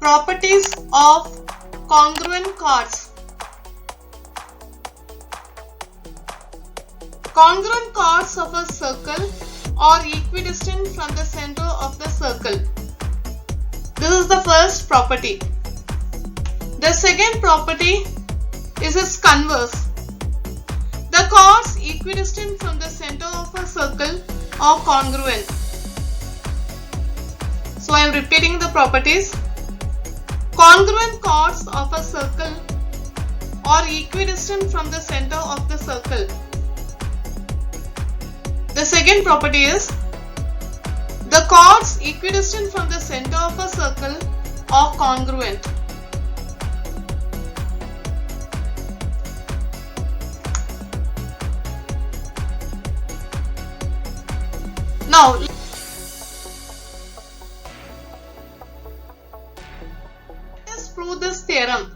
Properties of congruent chords. Congruent chords of a circle are equidistant from the center of the circle. This is the first property. The second property is its converse. The chords equidistant from the center of a circle are congruent. So I am repeating the properties. Congruent chords of a circle are equidistant from the center of the circle. The second property is the chords equidistant from the center of a circle are congruent. Now, let us prove this theorem.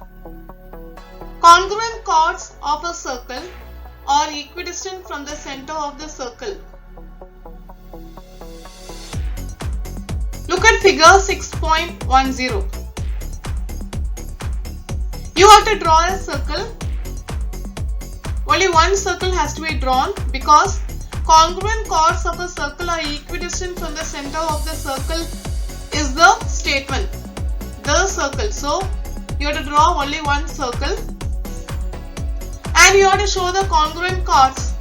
Congruent chords of a circle are equidistant from the center of the circle. Look at figure 6.10. You have to draw a circle. Only one circle has to be drawn because congruent chords of a circle are equidistant from the center of the circle is the statement. The circle. So, you have to draw only one circle. And you have to show the congruent chords.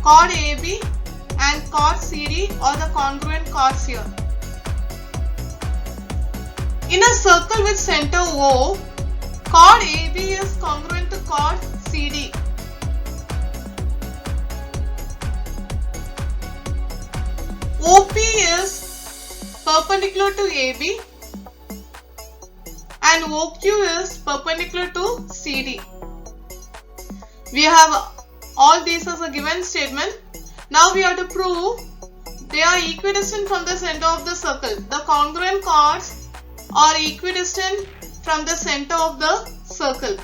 Chord AB and chord CD are the congruent chords here. In a circle with center O, chord AB is congruent to chord CD. OP is perpendicular to AB and OQ is perpendicular to CD. We have all these as a given statement. Now we have to prove they are equidistant from the center of the circle. The congruent chords are equidistant from the center of the circle.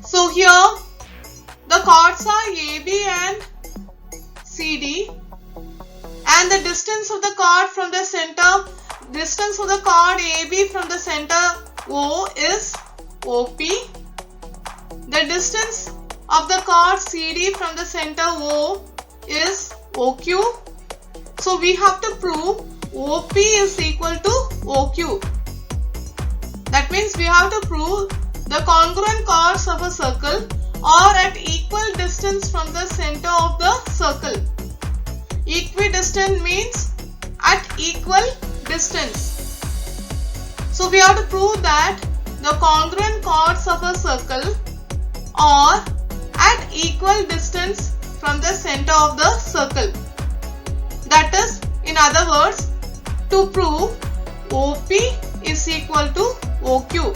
So here the chords are AB and CD and the distance of the chord from the center, distance of the chord AB from the center O is OP. The distance of the chord CD from the center O is OQ. So we have to prove OP is equal to OQ. That means we have to prove the congruent chords of a circle are at equal distance from the center of the circle. Equidistant means at equal distance. So we have to prove that the congruent chords of a circle are at equal distance from the center of the circle. That is, in other words, to prove OP is equal to OQ.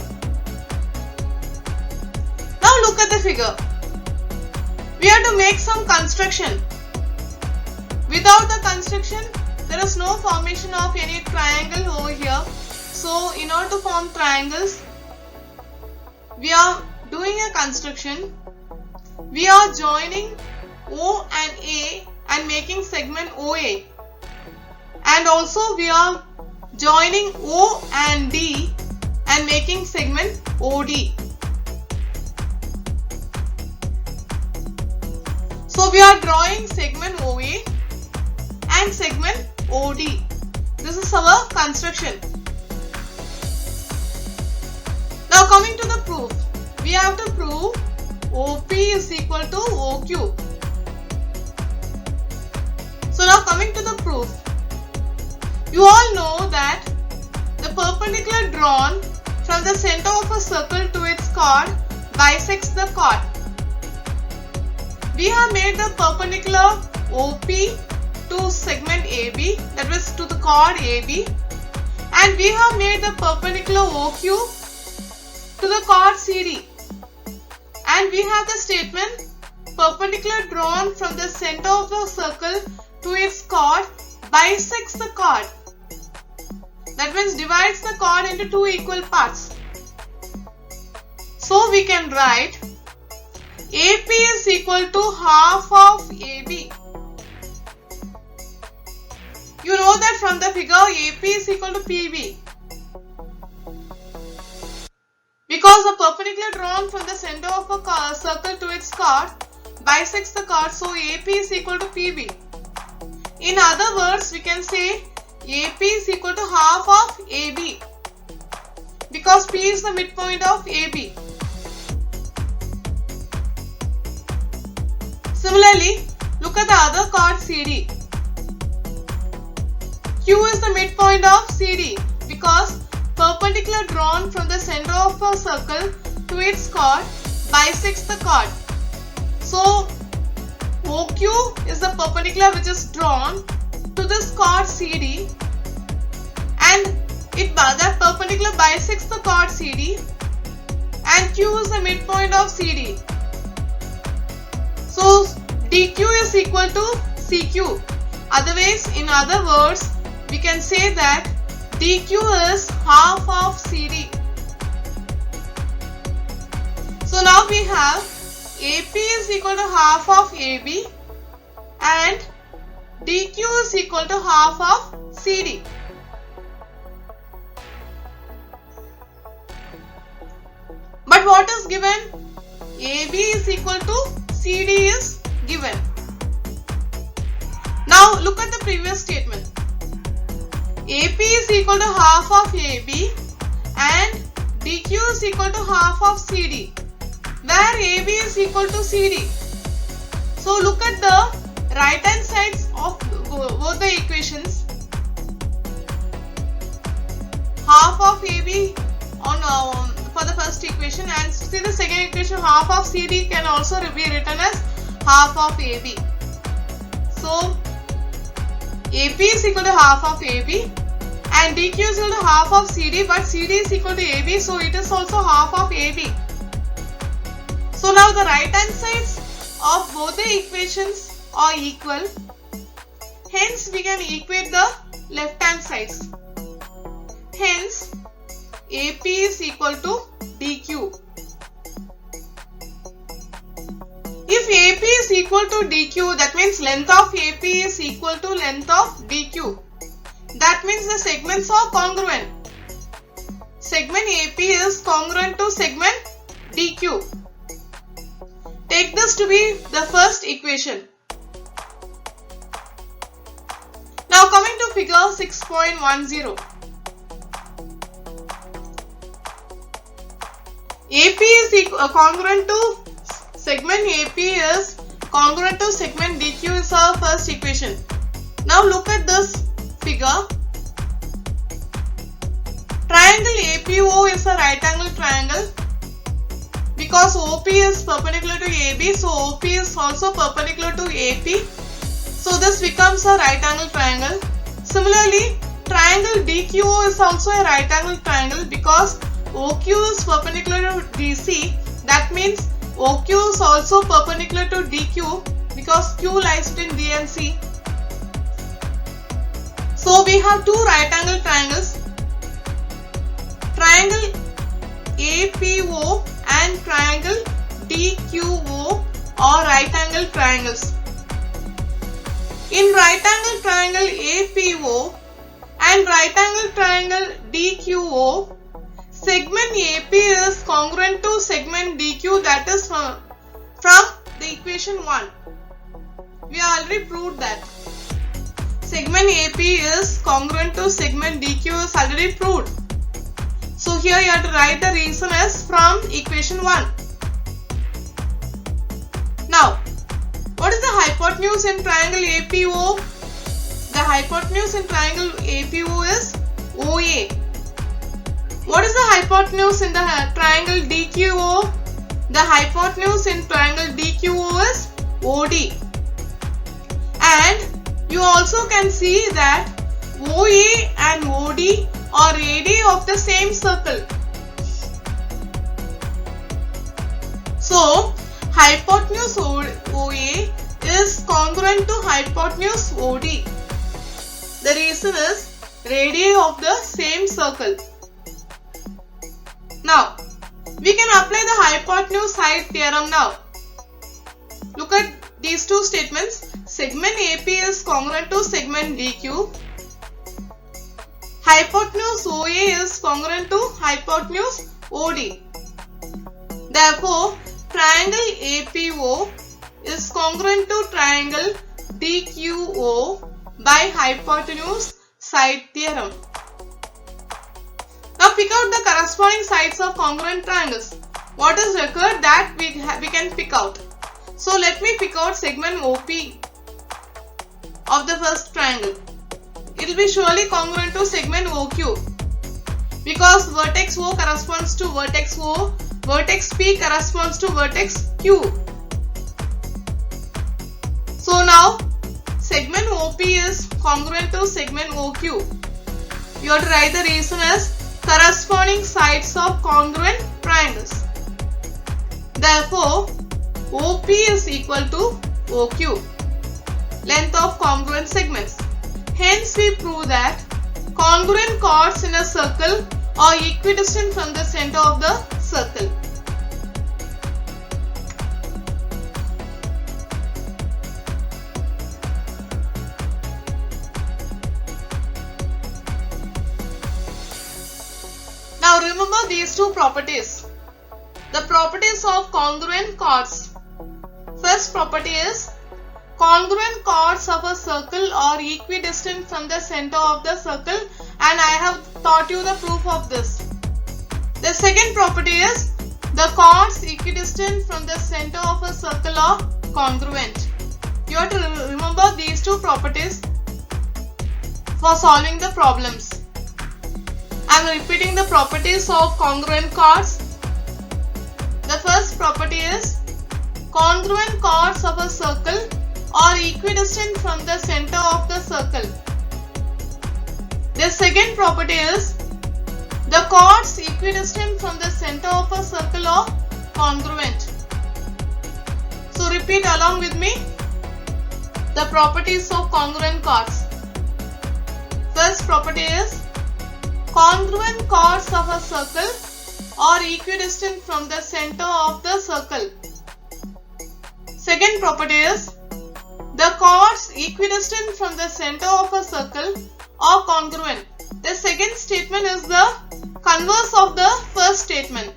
Now look at the figure. We have to make some construction. Without the construction, there is no formation of any triangle over here. So in order to form triangles, we are doing a construction. We are joining O and A and making segment OA. And also we are joining O and D and making segment OD. So we are drawing segment OA and segment OD. This is our construction. Now coming to the proof. We have to prove OP is equal to OQ. So now coming to the proof. You all know that the perpendicular drawn from the center of a circle to its chord bisects the chord. We have made the perpendicular OP to segment AB, that is to the chord AB, and we have made the perpendicular OQ to the chord CD. And we have the statement perpendicular drawn from the center of the circle to its chord bisects the chord. That means divides the chord into two equal parts. So we can write AP is equal to half of AB. You know that from the figure AP is equal to PB. Because the perpendicular drawn from the center of a circle to its chord bisects the chord, so AP is equal to PB. In other words, we can say AP is equal to half of AB because P is the midpoint of AB. Similarly, look at the other chord CD. Q is the midpoint of CD because perpendicular drawn from the center of a circle to its chord bisects the chord. So OQ is the perpendicular which is drawn to this chord CD, and that perpendicular bisects the chord CD, and Q is the midpoint of CD. So DQ is equal to CQ. Otherwise, in other words, we can say that DQ is half of CD. So now we have AP is equal to half of AB and DQ is equal to half of CD. But what is given? AB is equal to CD is given. Now look at the previous statement. AP is equal to half of AB and DQ is equal to half of CD, where AB is equal to CD. So look at the right hand sides of both the equations. Half of AB for the first equation, and see the second equation, half of CD can also be written as half of AB. So AP is equal to half of AB and DQ is equal to half of CD, but CD is equal to AB, so it is also half of AB. So now the right hand sides of both the equations are equal. Hence we can equate the left hand sides. Hence AP is equal to DQ. If AP is equal to DQ, that means length of AP is equal to length of DQ. That means the segments are congruent. Segment AP is congruent to segment DQ. Take this to be the first equation. Now coming to figure 6.10. AP is congruent to segment AP is congruent to segment DQ is our first equation. Now look at this figure. Triangle APO is a right angle triangle because OP is perpendicular to AB, so OP is also perpendicular to AP. So this becomes a right angle triangle. Similarly, triangle DQO is also a right angle triangle because OQ is perpendicular to DC. That means OQ is also perpendicular to DQ because Q lies between D and C. So we have two right angle triangles. Triangle APO and triangle DQO are right angle triangles. In right angle triangle APO and right angle triangle DQO, segment AP is congruent to segment DQ, that is from the equation 1. We already proved that. Segment AP is congruent to segment DQ is already proved. So here you have to write the reason as from equation 1. Now, what is the hypotenuse in triangle APO? The hypotenuse in triangle APO is OA. What is the hypotenuse in the triangle DQO? The hypotenuse in triangle DQO is OD. And you also can see that OA and OD are radii of the same circle. So hypotenuse OA is congruent to hypotenuse OD. The reason is radii of the same circle. Now we can apply the hypotenuse height theorem now. Look at these two statements. Segment AP is congruent to segment DQ hypotenuse OA is congruent to hypotenuse OD. Therefore, triangle APO is congruent to triangle DQO by hypotenuse side theorem. Now pick out the corresponding sides of congruent triangles. What is required that we can pick out. So let me pick out segment OP of the first triangle. It will be surely congruent to segment OQ because vertex O corresponds to vertex O, vertex P corresponds to vertex Q. So now segment OP is congruent to segment OQ. You have to write the reason as corresponding sides of congruent triangles. Therefore, OP is equal to OQ, length of congruent segments. Hence, we prove that congruent chords in a circle are equidistant from the center of the circle. Now remember these two properties. The properties of congruent chords. First property is congruent chords of a circle are equidistant from the center of the circle, and I have taught you the proof of this. The second property is the chords equidistant from the center of a circle are congruent. You have to remember these two properties for solving the problems. I am repeating the properties of congruent chords. The first property is congruent chords of a circle are equidistant from the center of the circle. The second property is the chords equidistant from the center of a circle are congruent. So repeat along with me the properties of congruent chords. First property is congruent chords of a circle are equidistant from the center of the circle. Second property is the chords equidistant from the center of a circle are congruent. The second statement is the converse of the first statement.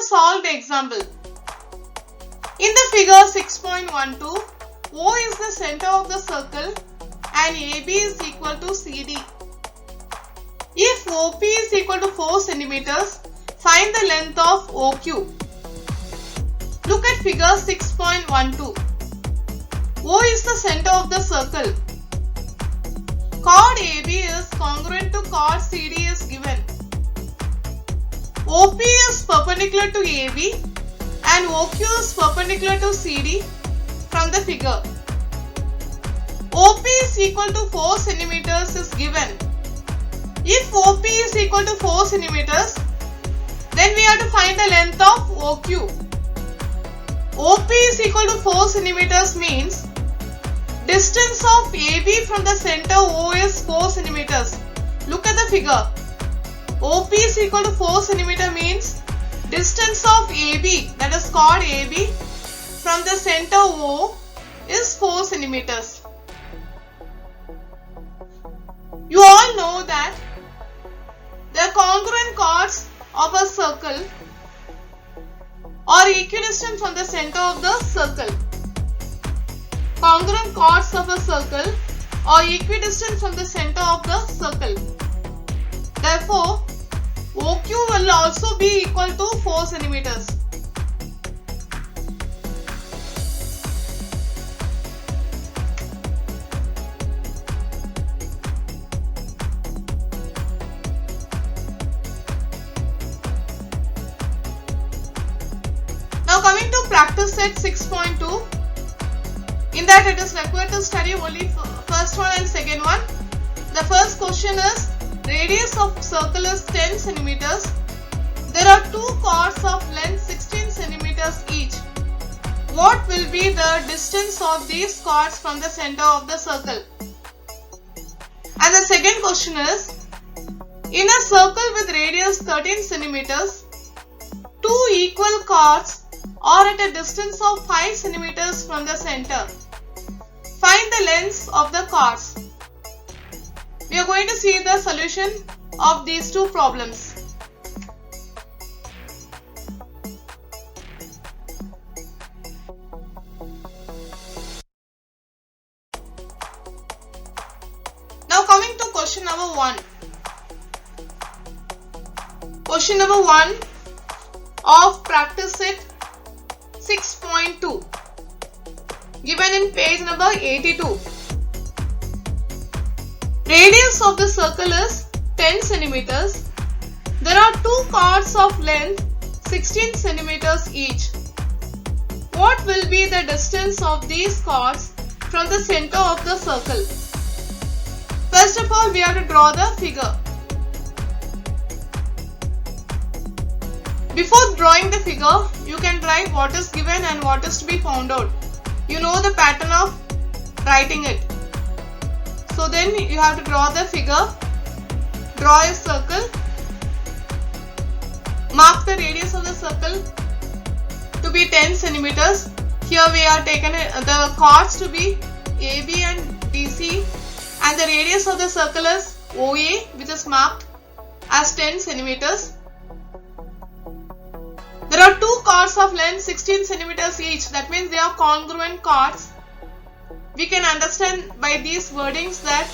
Solved example. In the figure 6.12, O is the center of the circle and AB is equal to CD. If OP is equal to 4 cm, find the length of OQ. Look at figure 6.12. O is the center of the circle. Chord AB is congruent to chord CD is given. OP is perpendicular to AB and OQ is perpendicular to CD from the figure. OP is equal to 4 cm is given. If OP is equal to 4 cm, then we have to find the length of OQ. OP is equal to 4 cm means distance of AB from the center O is 4 cm. Look at the figure. OP is equal to 4 cm means distance of AB, that is chord AB, from the center O is 4 cm. You all know that the congruent chords of a circle are equidistant from the center of the circle. Congruent chords of a circle are equidistant from the center of the circle. Therefore, OQ will also be equal to 4 cm. Now coming to practice set 6.2. In that it is required to study only first one and second one. The first question is radius of circle is 10 cm. There are two chords of length 16 cm each. What will be the distance of these chords from the center of the circle? And the second question is In a circle with radius 13 centimeters, two equal chords are at a distance of 5 centimeters from the center. Find the lengths of the chords. We are going to see the solution of these two problems. Now coming to question number 1. Question number 1 of practice set 6.2 given in page number 82. Radius of the circle is 10 centimeters. There are two chords of length 16 centimeters each. What will be the distance of these chords from the center of the circle? First of all, we have to draw the figure. Before drawing the figure, you can write what is given and what is to be found out. You know the pattern of writing it. So then you have to draw the figure, draw a circle, mark the radius of the circle to be 10 centimeters. Here we are taken the chords to be AB and DC, and the radius of the circle is OA, which is marked as 10 centimeters. There are two chords of length 16 centimeters each. That means they are congruent chords. We can understand by these wordings that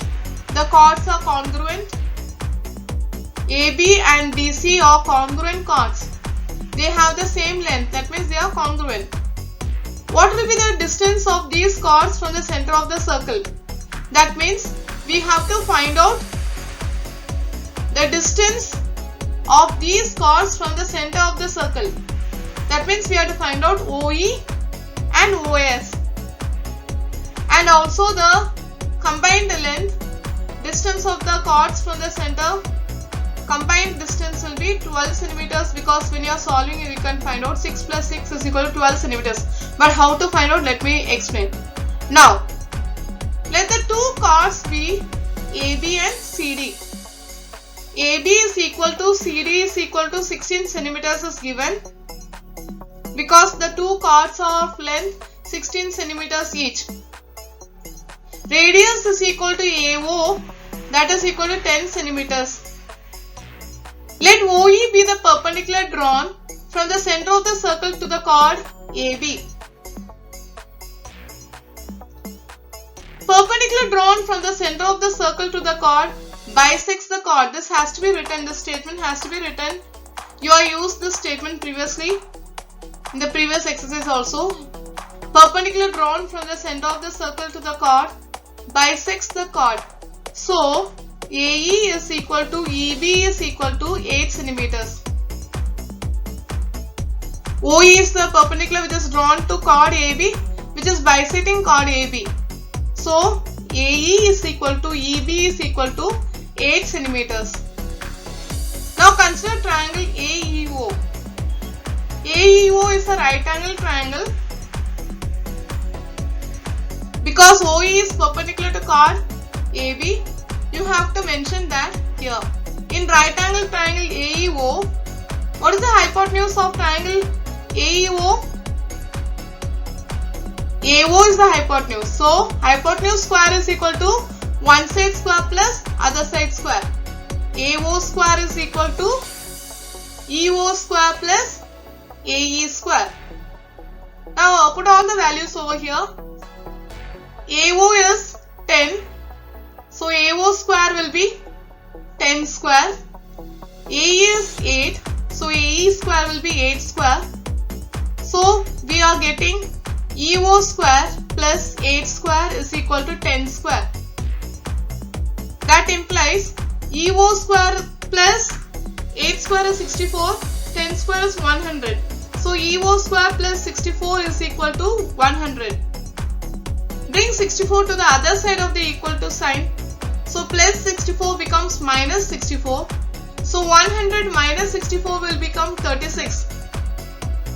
the chords are congruent. AB and DC are congruent chords. They have the same length. That means they are congruent. What will be the distance of these chords from the center of the circle? That means we have to find out the distance of these chords from the center of the circle. That means we have to find out OE and OS. And also the combined length, distance of the chords from the center, combined distance will be 12 centimeters, because when you are solving you can find out 6 plus 6 is equal to 12 centimeters. But how to find out, let me explain. Now, let the two chords be AB and CD. AB is equal to CD is equal to 16 centimeters is given, because the two chords are of length 16 centimeters each. Radius is equal to AO, that is equal to 10 centimeters. Let OE be the perpendicular drawn from the center of the circle to the chord AB. Perpendicular drawn from the center of the circle to the chord bisects the chord. This has to be written, this statement has to be written. You have used this statement previously in the previous exercise also. Perpendicular drawn from the center of the circle to the chord bisects the chord. So, AE is equal to EB is equal to 8 centimeters. OE is the perpendicular which is drawn to chord AB, which is bisecting chord AB. So, AE is equal to EB is equal to 8 centimeters. Now consider triangle AEO. AEO is a right angle triangle. Because OE is perpendicular to chord AB, you have to mention that here. In right angle triangle AEO, what is the hypotenuse of triangle AEO? AO is the hypotenuse. So, hypotenuse square is equal to one side square plus other side square. AO square is equal to EO square plus AE square. Now, put all the values over here. AO is 10. So, AO square will be 10 square. AE is 8. So, AE square will be 8 square. So, we are getting EO square plus 8 square is equal to 10 square. That implies EO square plus 8 square is 64, 10 square is 100. So EO square plus 64 is equal to 100. Bring 64 to the other side of the equal to sign. So plus 64 becomes minus 64. So 100 minus 64 will become 36.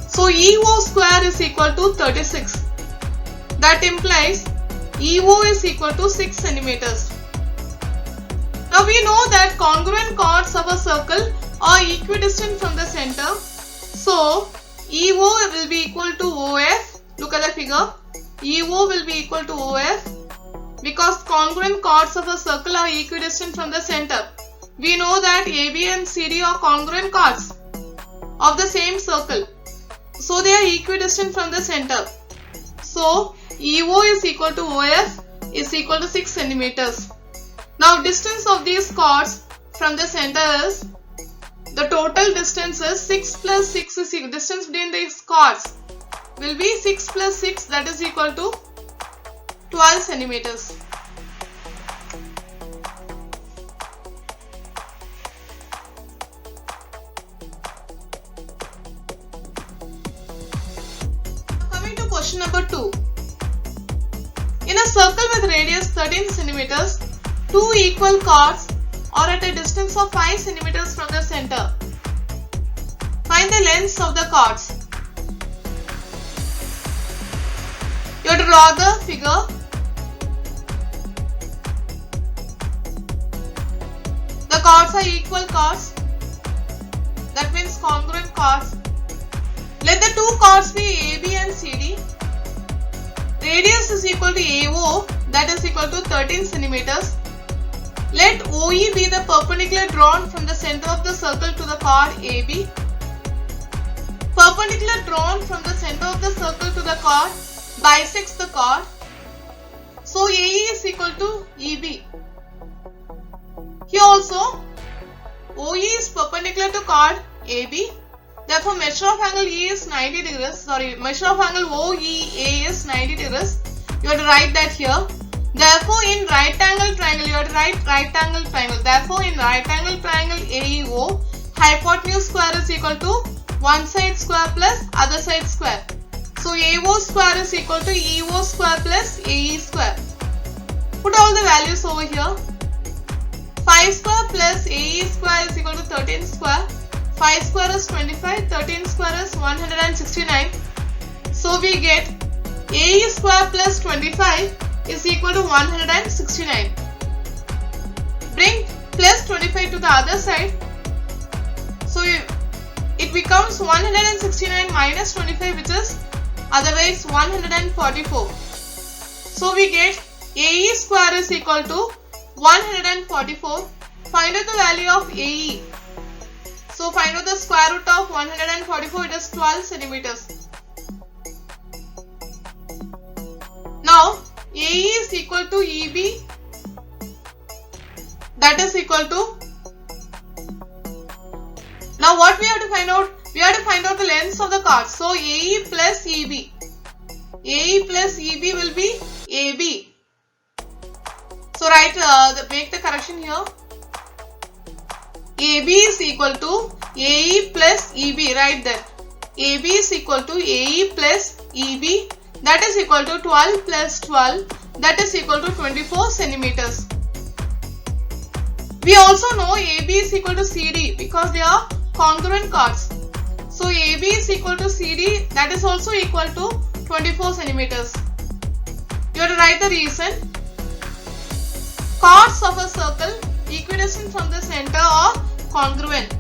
So EO square is equal to 36. That implies EO is equal to 6 centimeters. Now we know that congruent chords of a circle are equidistant from the center. So EO will be equal to OF. Look at the figure. EO will be equal to OF because congruent chords of a circle are equidistant from the center. We know that AB and CD are congruent chords of the same circle. So they are equidistant from the center. So EO is equal to OF is equal to 6 centimeters. Now distance of these chords from the center is, the total distance is 6 plus 6 is equal, distance between these chords will be 6 plus 6, that is equal to 12 centimeters. Coming to question number 2. In a circle with radius 13 centimeters, two equal chords are at a distance of 5 centimeters from the center. Find the lengths of the chords. You have to draw the figure. The chords are equal chords. That means congruent chords. Let the two chords be AB and CD. Radius is equal to AO, that is equal to 13 centimeters. Let OE be the perpendicular drawn from the center of the circle to the chord AB. Perpendicular drawn from the center of the circle to the chord bisects the chord. So AE is equal to EB. Here also OE is perpendicular to chord AB. Therefore measure of angle E is 90 degrees. Measure of angle OEA is 90 degrees. You have to write that here. Therefore in right angle triangle, you have to write right angle triangle. Therefore in right angle triangle AEO, hypotenuse square is equal to one side square plus other side square. So AO square is equal to EO square plus AE square. Put all the values over here. 5 square plus AE square is equal to 13 square. 5 square is 25, 13 square is 169. So we get AE square plus 25 is equal to 169. Bring plus 25 to the other side. So it becomes 169 minus 25, which is otherwise 144. So we get AE square is equal to 144. Find out the value of AE. So find out the square root of 144, it is 12 centimeters. Now AE is equal to EB, that is equal to, now what we have to find out? We have to find out the lengths of the chords. So AE plus EB. AE plus EB will be AB. So write, make the correction here. AB is equal to AE plus EB, write that. AB is equal to AE plus EB, that is equal to 12 plus 12, that is equal to 24 centimeters. We also know AB is equal to CD because they are congruent chords. So AB is equal to CD, that is also equal to 24 centimeters. You have to write the reason. Chords of a circle equidistant from the center are congruent.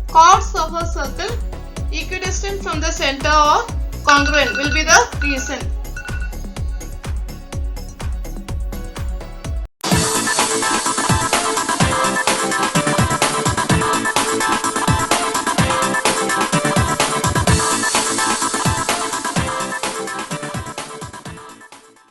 Chords of a circle equidistant from the center or congruent will be the reason.